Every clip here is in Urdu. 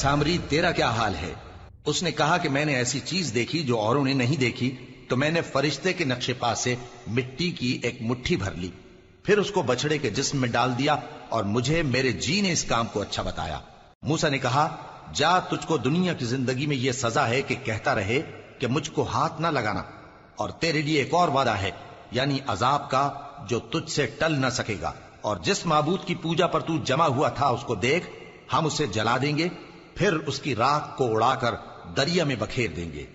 سامری تیرا کیا حال ہے؟ اس نے کہا کہ میں نے ایسی چیز دیکھی جو اوروں نے نہیں دیکھی، تو میں نے فرشتے کے نقش پا سے مٹی کی ایک مٹھی بھر لی، پھر اس کو بچڑے کے جسم میں ڈال دیا، اور مجھے میرے جی نے اس کام کو اچھا بتایا۔ موسیٰ نے کہا جا، تجھ کو دنیا کی زندگی میں یہ سزا ہے کہ کہتا رہے کہ مجھ کو ہاتھ نہ لگانا، اور تیرے لیے ایک اور وعدہ ہے، یعنی عذاب کا جو تجھ سے ٹل نہ سکے گا، اور جس معبود کی پوجا پر تو جمع ہوا تھا اس کو دیکھ، ہم اسے جلا دیں گے، پھر اس کی راکھ کو اڑا کر دریا میں بکھیر دیں گے۔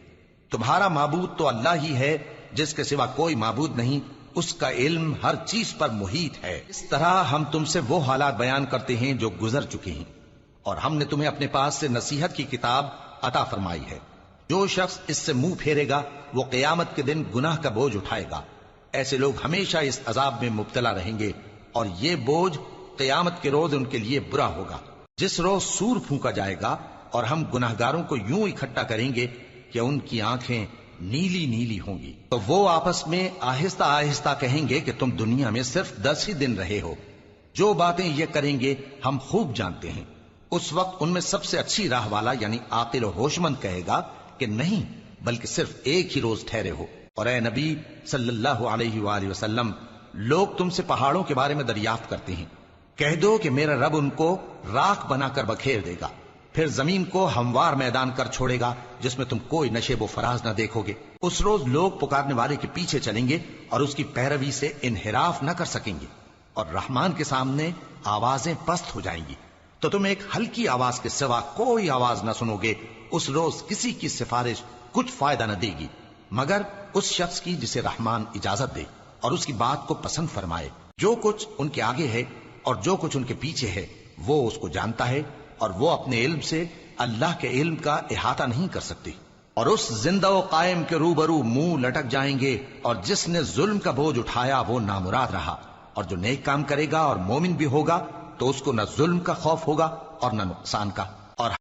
تمہارا معبود تو اللہ ہی ہے جس کے سوا کوئی معبود نہیں، اس کا علم ہر چیز پر محیط ہے۔ اس طرح ہم تم سے وہ حالات بیان کرتے ہیں جو گزر چکے ہیں، اور ہم نے تمہیں اپنے پاس سے نصیحت کی کتاب عطا فرمائی ہے۔ جو شخص اس سے منہ پھیرے گا وہ قیامت کے دن گناہ کا بوجھ اٹھائے گا۔ ایسے لوگ ہمیشہ اس عذاب میں مبتلا رہیں گے، اور یہ بوجھ قیامت کے روز ان کے لیے برا ہوگا، جس روز سور پھونکا جائے گا، اور ہم گناہگاروں کو یوں اکٹھا کریں گے کہ ان کی آنکھیں نیلی نیلی ہوں گی، تو وہ آپس میں آہستہ آہستہ کہیں گے کہ تم دنیا میں صرف 10 ہی دن رہے ہو، جو باتیں یہ کریں گے ہم خوب جانتے ہیں۔ اس وقت ان میں سب سے اچھی راہ والا یعنی عاقل و ہوش مند کہے گا کہ نہیں، بلکہ صرف ایک ہی روز ٹھہرے ہو۔ اور اے نبی صلی اللہ علیہ وآلہ وسلم، لوگ تم سے پہاڑوں کے بارے میں دریافت کرتے ہیں، کہہ دو کہ میرا رب ان کو راکھ بنا کر بکھیر دے گا، پھر زمین کو ہموار میدان کر چھوڑے گا جس میں تم کوئی نشیب و فراز نہ دیکھو گے۔ اس روز لوگ پکارنے والے کے پیچھے چلیں گے اور اس کی پیروی سے انحراف نہ کر سکیں گے، اور رحمان کے سامنے آوازیں پست ہو جائیں گی، تو تم ایک ہلکی آواز کے سوا کوئی آواز نہ سنو گے۔ اس روز کسی کی سفارش کچھ فائدہ نہ دے گی مگر اس شخص کی جسے رحمان اجازت دے اور اس کی بات کو پسند فرمائے۔ جو کچھ ان کے آگے ہے اور جو کچھ ان کے پیچھے ہے وہ اس کو جانتا ہے، اور وہ اپنے علم سے اللہ کے علم کا احاطہ نہیں کر سکتی۔ اور اس زندہ و قائم کے روبرو منہ لٹک جائیں گے، اور جس نے ظلم کا بوجھ اٹھایا وہ نامراد رہا، اور جو نیک کام کرے گا اور مومن بھی ہوگا تو اس کو نہ ظلم کا خوف ہوگا اور نہ نقصان کا۔